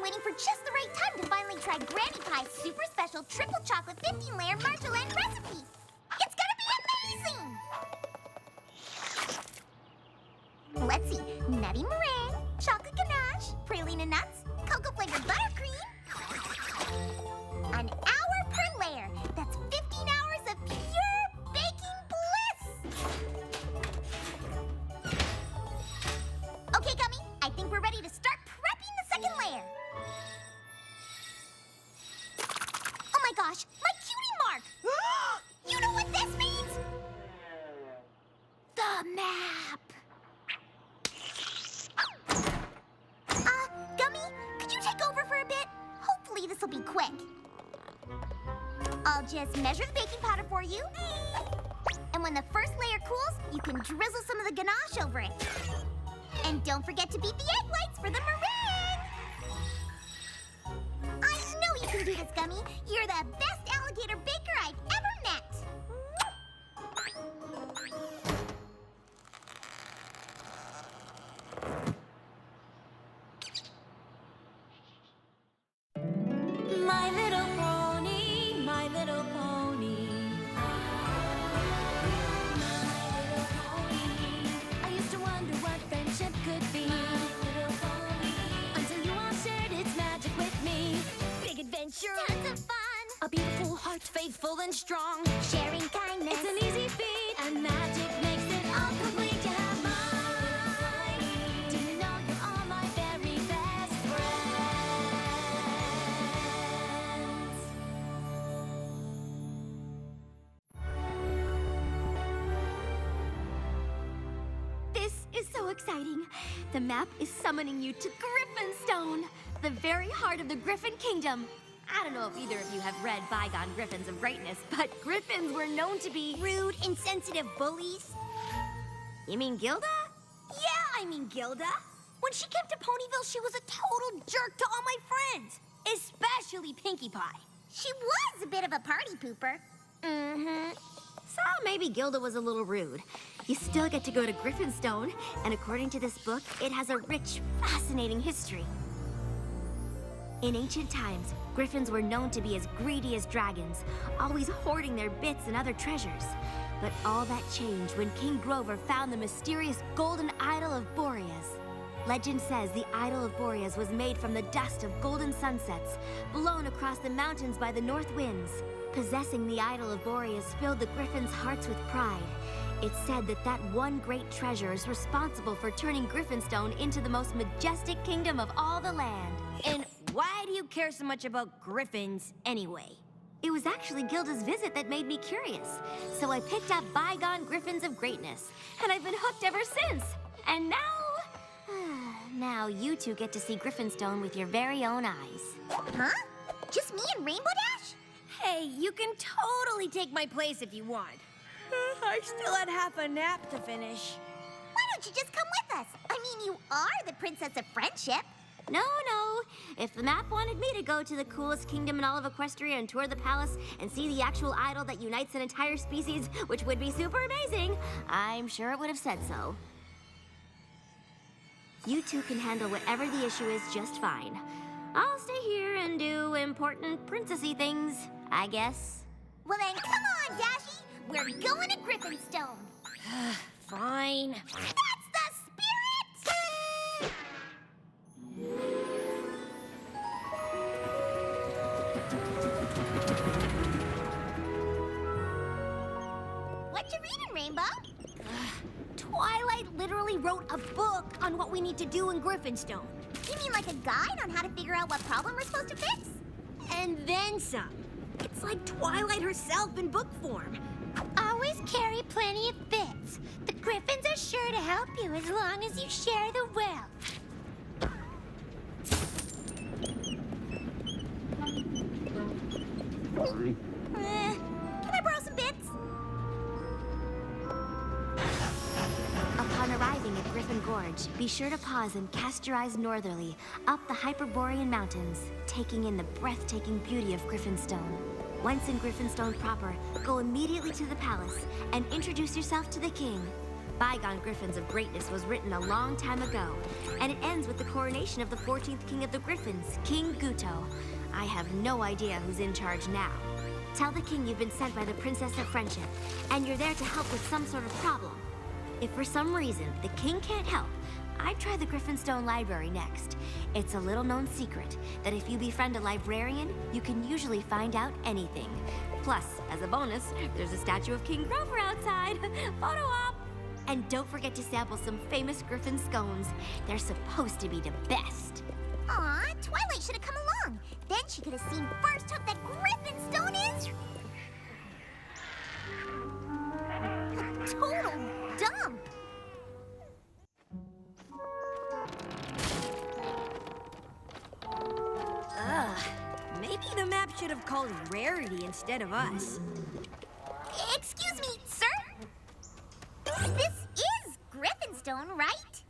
waiting for just the right time to finally try Granny Pie's super special triple chocolate 15-layer marjolaine recipe. It's gonna be amazing! Let's see. Nutty meringue, chocolate ganache, praline and nuts, cocoa-flavored buttercream. An hour per layer. That's 15 hours of pure baking bliss! Okay, Gummy. I think we're ready to start prepping the second layer. Oh my gosh, my cutie mark! You know what this means? The map! Gummy, could you take over for a bit? Hopefully this will be quick. I'll just measure the baking powder for you. And when the first layer cools, you can drizzle some of the ganache over it. And don't forget to beat the egg whites for the meringue! I know you can do this, Gummy. You're the best alligator baker I've ever met. My little pony, my little pony. My little pony. I used to wonder what friendship could be. My little pony. Until you all shared its magic with me. Big adventure. Tons of fun. A beautiful heart, faithful and strong. Sharing kindness. It's an easy feat, and magic makes it all complete. You have mine. Do you know you're all my very best friends? This is so exciting. The map is summoning you to Griffinstone, the very heart of the Griffin Kingdom. I don't know if either of you have read Bygone Griffins of Greatness, but Griffins were known to be Rude, insensitive bullies. You mean Gilda? Yeah, I mean Gilda. When she came to Ponyville, she was a total jerk to all my friends. Especially Pinkie Pie. She was a bit of a party pooper. Mm-hmm. So maybe Gilda was a little rude. You still get to go to Griffinstone, and according to this book, it has a rich, fascinating history. In ancient times, griffins were known to be as greedy as dragons, always hoarding their bits and other treasures. But all that changed when King Grover found the mysterious golden idol of Boreas. Legend says the idol of Boreas was made from the dust of golden sunsets, blown across the mountains by the north winds. Possessing the idol of Boreas filled the griffins' hearts with pride. It's said that that one great treasure is responsible for turning Griffinstone into the most majestic kingdom of all the land. And why do you care so much about griffins anyway? It was actually Gilda's visit that made me curious. So I picked up Bygone Griffins of Greatness, and I've been hooked ever since. And now you two get to see Griffinstone with your very own eyes. Huh? Just me and Rainbow Dash? Hey, you can totally take my place if you want. I still had half a nap to finish. Why don't you just come with us? I mean, you are the Princess of Friendship. No. If the map wanted me to go to the coolest kingdom in all of Equestria and tour the palace and see the actual idol that unites an entire species, which would be super amazing, I'm sure it would have said so. You two can handle whatever the issue is just fine. I'll stay here and do important princessy things, I guess. Well then, come on, Dashy. We're going to Griffinstone. Fine. That's the spirit! What you reading, Rainbow? Twilight literally wrote a book on what we need to do in Griffinstone. You mean like a guide on how to figure out what problem we're supposed to fix? And then some. It's like Twilight herself in book form. Always carry plenty of bits. The Griffins are sure to help you as long as you share the wealth. Can I borrow some bits? Upon arriving at Griffin Gorge, be sure to pause and cast your eyes northerly, up the Hyperborean Mountains, taking in the breathtaking beauty of Griffinstone. Once in Griffinstone proper, go immediately to the palace and introduce yourself to the king. Bygone Griffins of Greatness was written a long time ago, and it ends with the coronation of the 14th King of the Griffins, King Guto. I have no idea who's in charge now. Tell the king you've been sent by the Princess of Friendship, and you're there to help with some sort of problem. If for some reason the king can't help, I'd try the Griffinstone Library next. It's a little-known secret that if you befriend a librarian, you can usually find out anything. Plus, as a bonus, there's a statue of King Grover outside. Photo op! And don't forget to sample some famous Griffin scones. They're supposed to be the best. Aw, Twilight should have come along. Then she could have seen firsthand that Griffinstone is a total dump. Maybe the map should have called Rarity instead of us. Excuse me, sir? This is Griffinstone, right?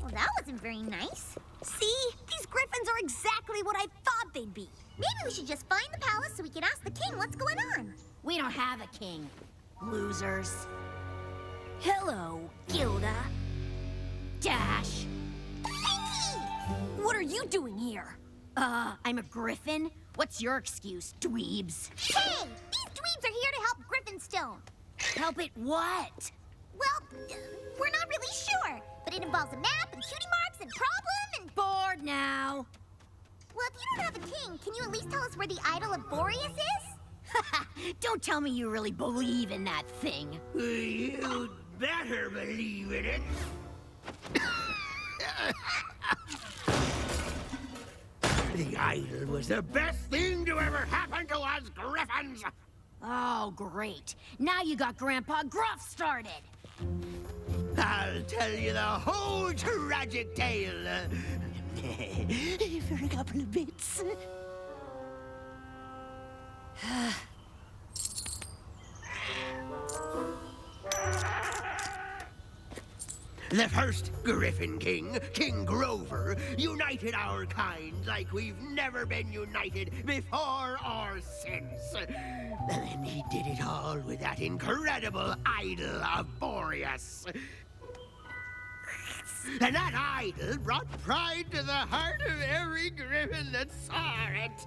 Well, that wasn't very nice. See? These griffins are exactly what I thought they'd be. Maybe we should just find the palace so we can ask the king what's going on. We don't have a king. Losers. Hello, Gilda. Dash. Pinky! What are you doing here? I'm a griffin? What's your excuse, dweebs? Hey! These dweebs are here to help Griffinstone. Help it what? Well, we're not really sure, but it involves a map and cutie marks and problem and... Bored now. Well, if you don't have a king, can you at least tell us where the idol of Boreas is? Don't tell me you really believe in that thing. You'd better believe in it. The idol was the best thing to ever happen to us griffins. Oh, great. Now you got Grandpa Gruff started. I'll tell you the whole tragic tale for a couple of bits. The first Griffin King, King Grover, united our kind like we've never been united before or since. And then he did it all with that incredible idol of Boreas. And that idol brought pride to the heart of every griffin that saw it.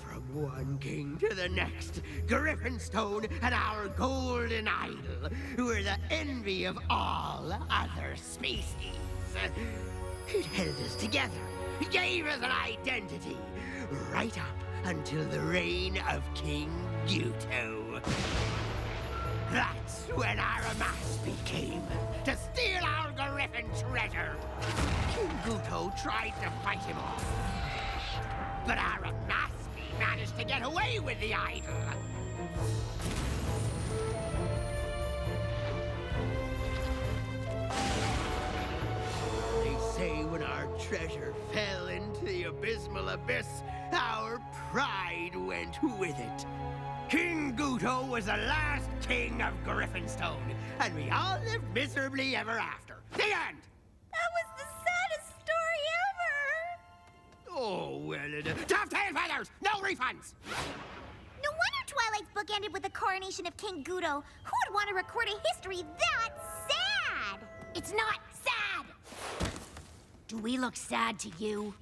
From one king to the next, Griffinstone and our golden idol were the envy of all other species. It held us together, gave us an identity, right up until the reign of King Guto. That's when our Aramaspi came to steal our Griffin treasure. King Guto tried to fight him off, but our Aramaspi managed to get away with the idol. They say when our treasure fell into the abysmal abyss, our pride went with it. King Guto was the last king of Griffinstone, and we all lived miserably ever after. The end! That was the saddest story ever! Oh, well, tough tail feathers! No refunds! No wonder Twilight's book ended with the coronation of King Guto. Who would want to record a history that sad? It's not sad! Do we look sad to you?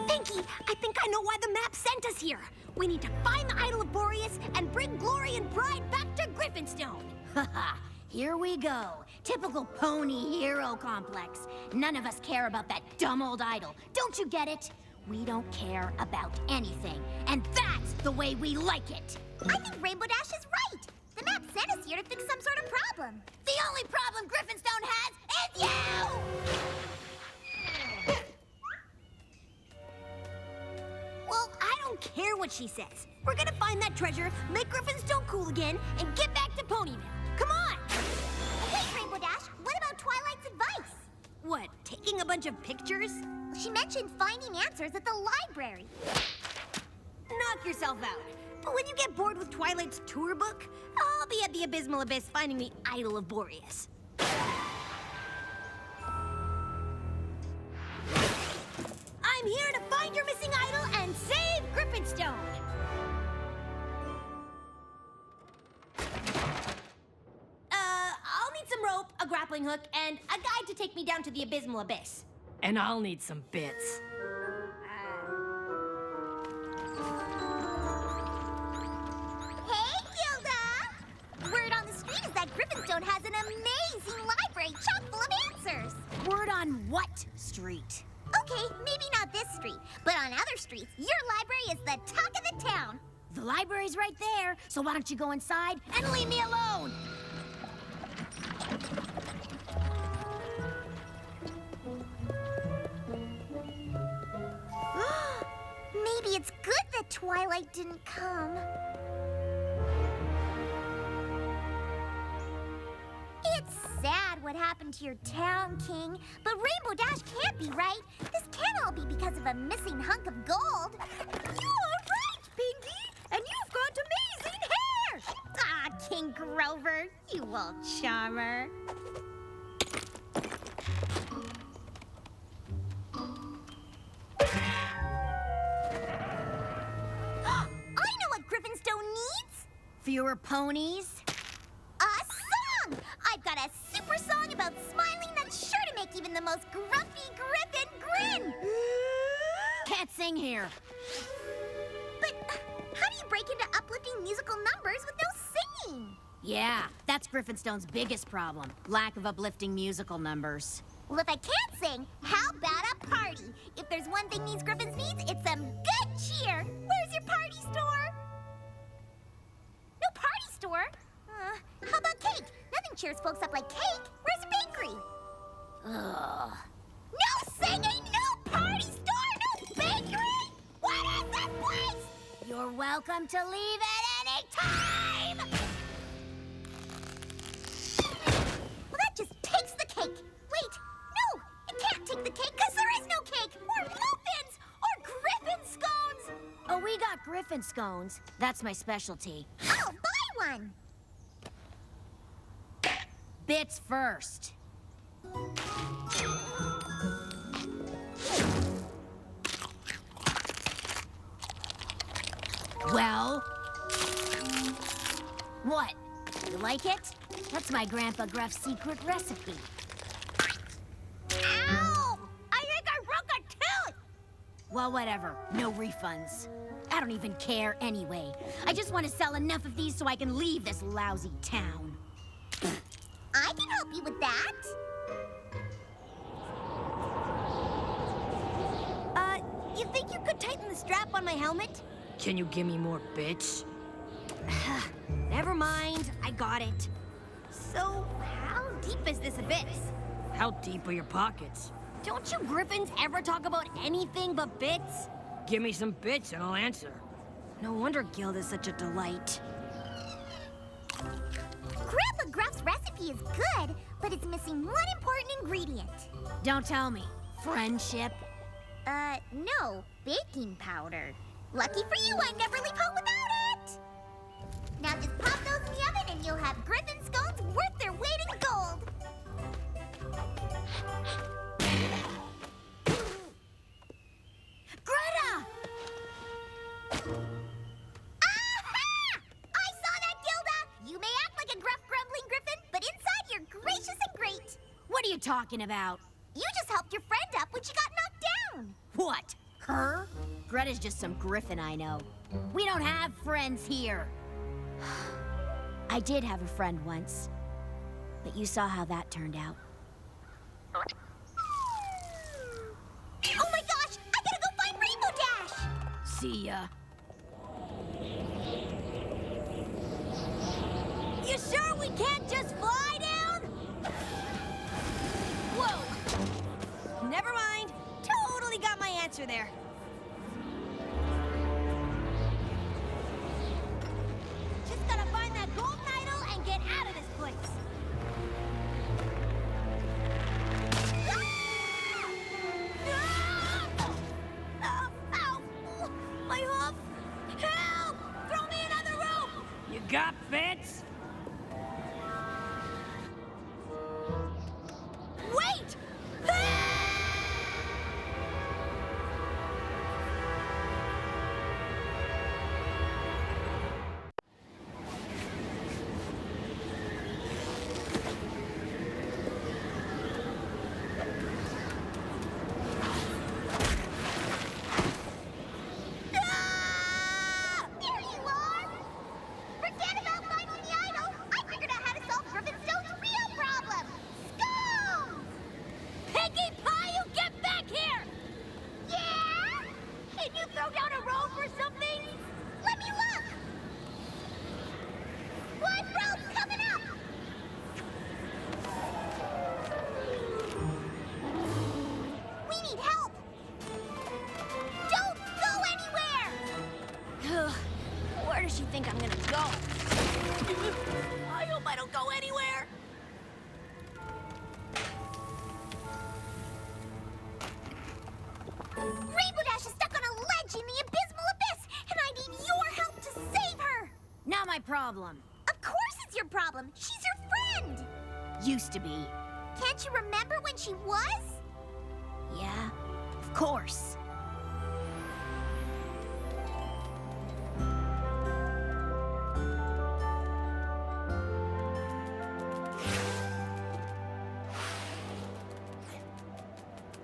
Pinky, I think I know why the map sent us here. We need to find the idol of Boreas and bring Glory and Pride back to Griffinstone. Haha, here we go. Typical pony hero complex. None of us care about that dumb old idol. Don't you get it? We don't care about anything. And that's the way we like it. I think Rainbow Dash is right. The map sent us here to fix some sort of problem. The only problem Griffinstone has is you! Well, I don't care what she says. We're gonna find that treasure, make Griffinstone cool again, and get back to Ponyville. Come on! Wait, Rainbow Dash, what about Twilight's advice? What, taking a bunch of pictures? She mentioned finding answers at the library. Knock yourself out. But when you get bored with Twilight's tour book, I'll be at the Abysmal Abyss finding the idol of Boreas. I'm here to find your missing idol and save Griffinstone! need some rope, a grappling hook, and a guide to take me down to the abysmal abyss. And I'll need some bits. Hey, Gilda! Word on the street is that Griffinstone has an amazing library chock full of answers. Word on what street? Okay, maybe not this street, but on other streets, your library is the talk of the town. The library's right there, so why don't you go inside and leave me alone? Maybe it's good that Twilight didn't come. It's sad what happened to your town, King, but Rainbow Dash can't be right. This can't all be because of a missing hunk of gold. You are right, Pinky, and you've got amazing hair! Ah, King Grover, you old charmer. I know what Griffinstone needs! Fewer ponies? A song! I've got a super song about smiling that's sure to make even the most grumpy Griffin grin! Can't sing here. But how do you break into uplifting musical numbers with no singing? Yeah, that's Griffinstone's biggest problem. Lack of uplifting musical numbers. Well, if I can't sing, how about a party? If there's one thing these Griffins needs, it's some good cheer. Where's your party store? No party store? How about cake? Nothing cheers folks up like cake. Where's your bakery? Ugh. No singing, no party store, no bakery! What is this place? You're welcome to leave at any time! Well, that just takes the cake. Wait, no, it can't take the cake because there is no cake, or muffins, or Griffin scones. Oh, we got Griffin scones. That's my specialty. I'll buy one. Bits first. Well? What? You like it? That's my Grandpa Gruff's secret recipe. Ow! I think I broke a tooth. Well, whatever. No refunds. I don't even care anyway. I just want to sell enough of these so I can leave this lousy town. I can help you with that. You think you could tighten the strap on my helmet? Can you give me more bits? Never mind. I got it. So, how deep is this abyss? How deep are your pockets? Don't you Griffins ever talk about anything but bits? Give me some bits and I'll answer. No wonder Gilda's such a delight. Grandpa Gruff's recipe is good, but it's missing one important ingredient. Don't tell me. Friendship? No. Baking powder. Lucky for you, I never leave home without it! Now just pop those in the oven and you'll have Griffin scones worth their weight in gold! Greta! Aha! I saw that, Gilda! You may act like a gruff, grumbling Griffin, but inside you're gracious and great! What are you talking about? You just helped your friend up when she got knocked down! What? Her? Greta's just some Griffin I know. We don't have friends here. I did have a friend once, but you saw how that turned out. Oh my gosh! I gotta go find Rainbow Dash! See ya. You sure we can't just fly down? Whoa! Never mind. Totally got my answer there. Just gotta find that golden idol and get out of this place. Ow! My hoof! Help! Throw me another rope! You got bits? problem. Of course it's your problem. She's your friend. Used to be. Can't you remember when she was? Yeah, of course.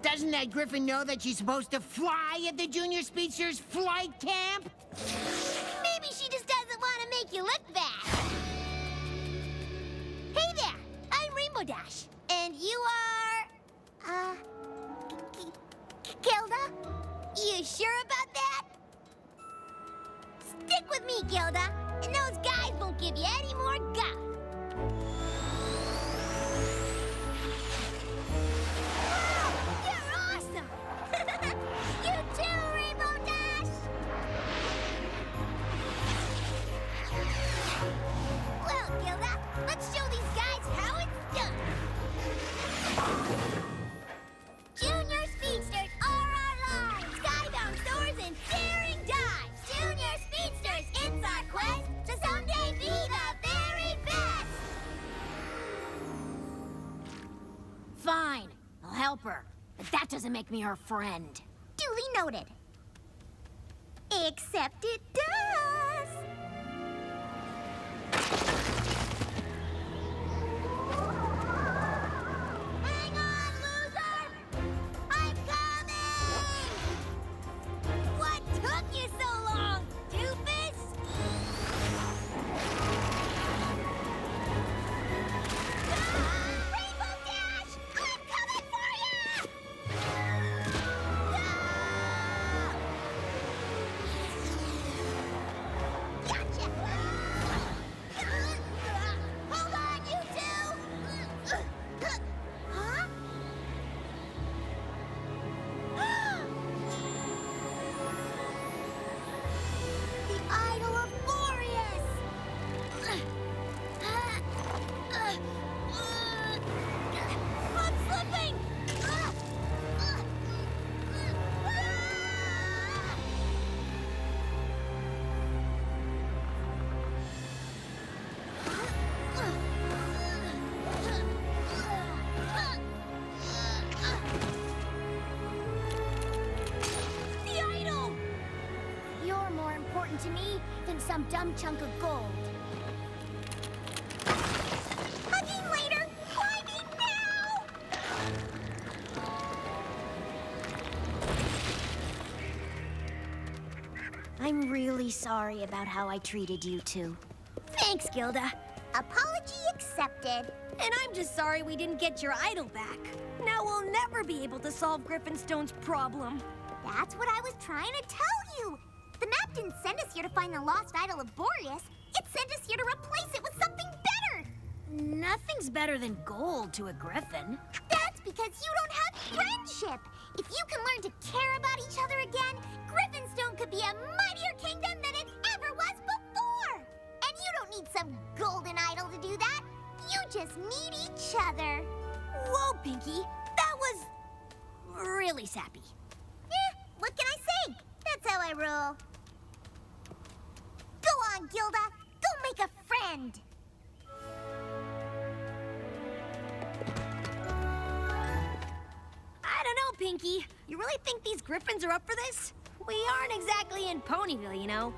Doesn't that Griffin know that she's supposed to fly at the Junior Speedsters flight camp? Maybe she just doesn't want to make you look bad. Hey there, I'm Rainbow Dash. And you are... Gilda? You sure about that? Stick with me, Gilda, and those guys won't give you any more guff. Wow, you're awesome! You too, Rainbow Dash! Well, Gilda, let's show these guys how it's done. Junior Speedsters are our lives! Skybound soars and daring dives! Junior Speedsters, it's our quest to someday be the very best! Fine, I'll help her. But that doesn't make me her friend. Duly noted. Except it does! Hang on, loser! I'm coming! What took you so long, doofus? Rainbow Dash! I'm coming for you! Gotcha! Hold on, you two! Huh? The idol of Boreas! I'm slipping! The idol! You're more important to me than some dumb chunk of gold. Hugging later! Climbing now! I'm really sorry about how I treated you two. Thanks, Gilda. Apology accepted. And I'm just sorry we didn't get your idol back. Now we'll never be able to solve Griffinstone's problem. That's what I was trying to tell you. The map didn't send us here to find the lost idol of Boreas. It sent us here to replace it with something better. Nothing's better than gold to a griffin. That's because you don't have friendship. If you can learn to care about each other again, Griffinstone could be a mightier kingdom than it ever was before. And you don't need some golden idol to do that. You just need each other. Whoa, Pinky. That was really sappy. What can I say? That's how I roll. Go on, Gilda. Go make a friend. I don't know, Pinky. You really think these griffins are up for this? We aren't exactly in Ponyville, you know.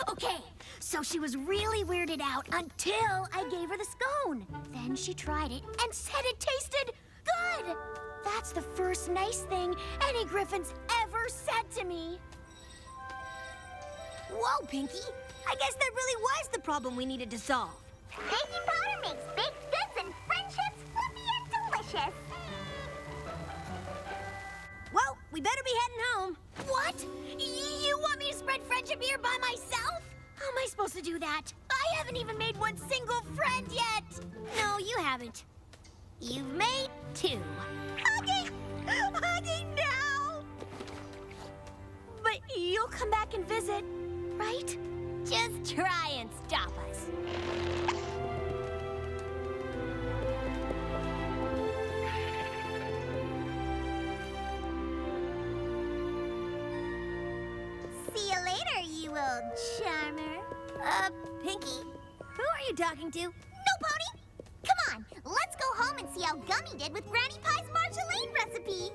Okay, so she was really weirded out until I gave her the scone. Then she tried it and said it tasted good. That's the first nice thing any griffin's ever said to me. Whoa, Pinky. I guess that really was the problem we needed to solve. Baking powder makes baked goods and friendships fluffy and delicious. Well, we better be heading home. What? You want me to spread friendship here by myself? How am I supposed to do that? I haven't even made one single friend yet. No, you haven't. You've made two. Hugging! Hugging now! But you'll come back and visit, right? Just try and stop us. old charmer. Pinky, who are you talking to? No, Pony! Come on, let's go home and see how Gummy did with Granny Pie's marmalade recipe.